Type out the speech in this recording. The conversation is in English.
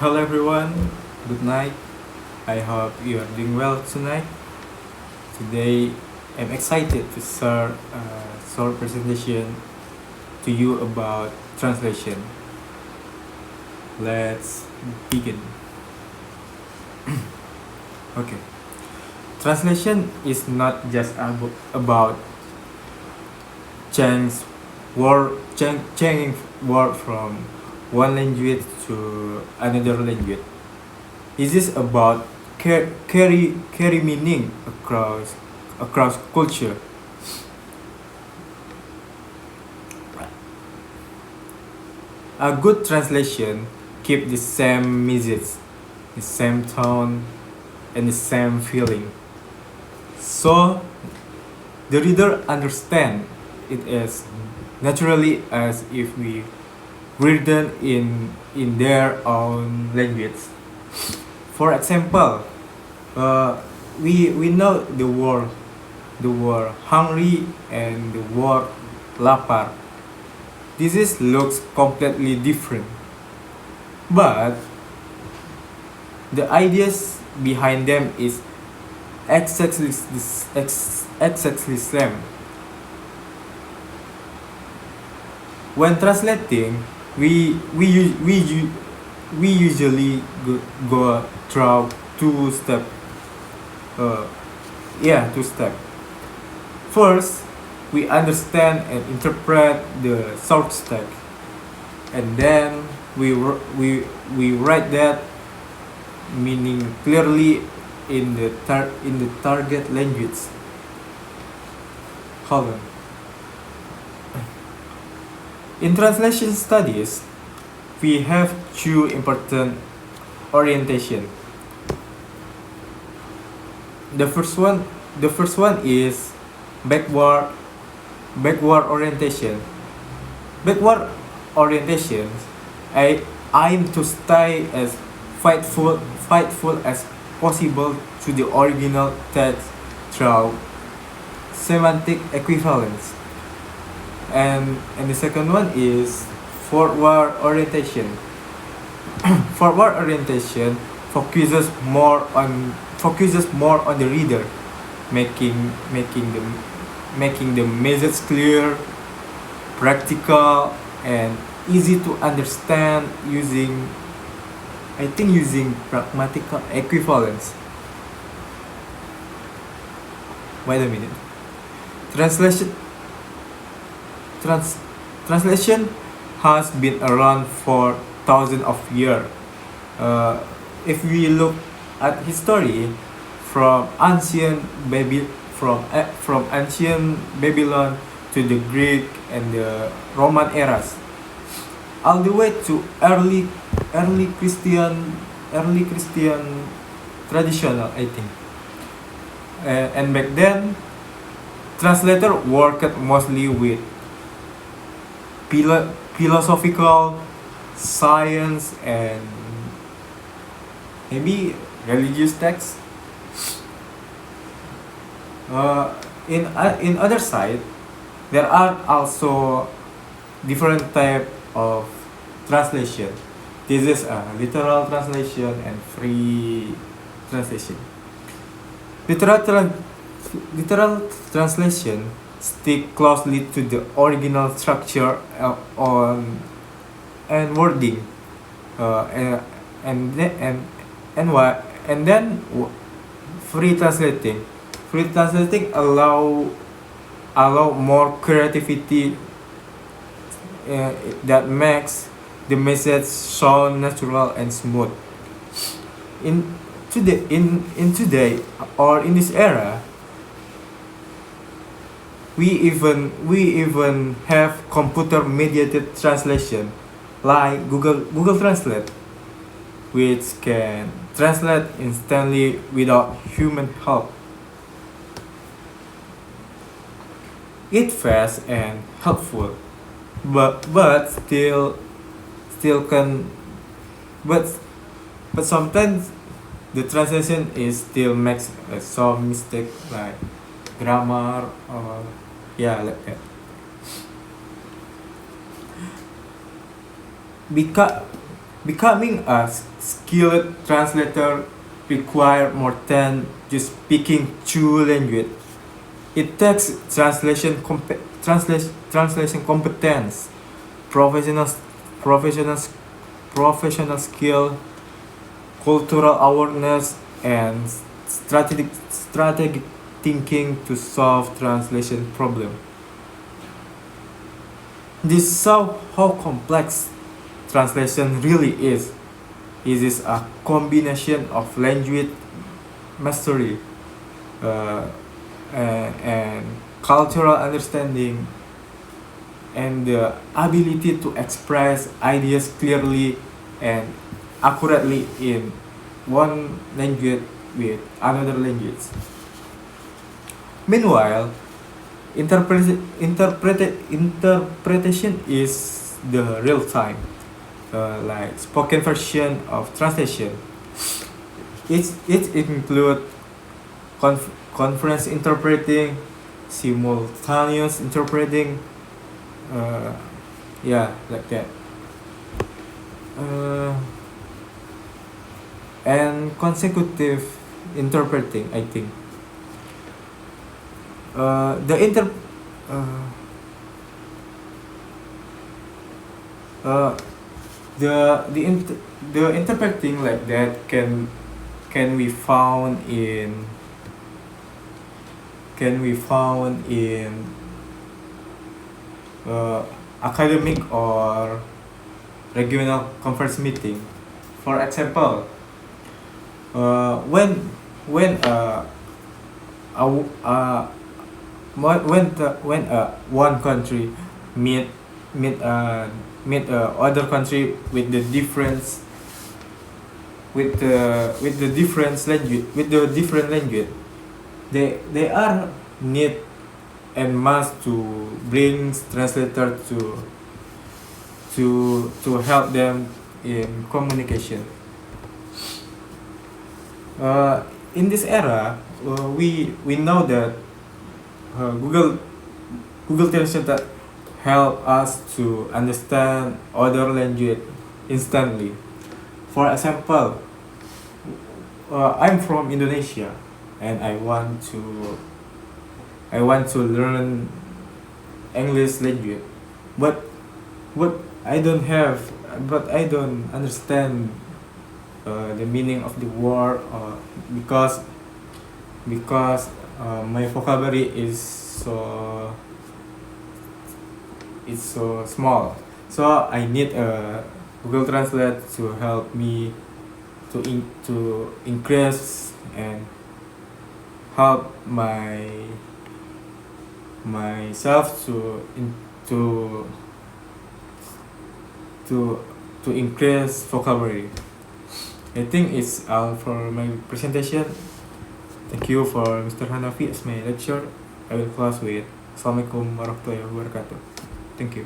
Hello everyone, good night. I hope you are doing well tonight. Today I'm excited to share a short presentation to you about translation. Let's begin. Okay. Translation is not just about change changing word from one language to another language. It is about carry meaning across culture. A good translation keep the same message, the same tone, and the same feeling. So the reader understand it as naturally as if we read them in their own language. For example, we know the word hungry and the word lapar. This looks completely different, but the ideas behind them is exactly same. When translating, we usually go through two step. Uh, two step. First, we understand and interpret the source text, and then we write that meaning clearly in the target language. Hold on. In translation studies, we have two important orientation. The first one is backward orientation. Backward orientation aim to stay as faithful as possible to the original text through semantic equivalence. And the second one is forward orientation. Forward orientation focuses more on the reader, making the message clear, practical, and easy to understand using pragmatical equivalence. Wait a minute. Translation has been around for thousands of years. If we look at history from ancient Babylon to the Greek and the Roman eras, all the way to early Christian traditional, I think. And back then, translator worked mostly with philosophical, science, and maybe religious texts. In other side, there are also different type of translation. This is a literal translation and free translation. Literal translation stick closely to the original structure and wording, and then free translating allow more creativity, that makes the message sound natural and smooth. In today or in this era, we even have computer mediated translation like Google Translate, which can translate instantly without human help. It's fast and helpful, but still can but sometimes the translation is still makes some mistake like grammar or like that. Becoming a skilled translator requires more than just speaking two languages. It takes translation competence, professional professional professional skill, cultural awareness, and strategic thinking to solve translation problem. This shows how complex translation really is. It is a combination of language mastery uh, and cultural understanding and the ability to express ideas clearly and accurately in one language with another language. Meanwhile, interpretation is the real time, like spoken version of translation. It includes conference interpreting, simultaneous interpreting, uh, yeah, like that, uh, and consecutive interpreting. I think the inter uh, uh, the interpreting like that can be found in academic or regional conference meeting. For example, when a, uh, when one country meet meet other country with the difference with the different language, they are need and must to bring translator to help them in communication. In this era, we know that Google Translate help us to understand other language instantly. For example, I'm from Indonesia and I want to learn English language, but what I don't understand the meaning of the word, because my vocabulary is so small. So I need a Google Translate to help me to increase and help myself to to to increase vocabulary. I think it's all for my presentation. Thank you for Mr. Hanafi as my lecturer. I will close with Assalamualaikum warahmatullahi wabarakatuh. Thank you.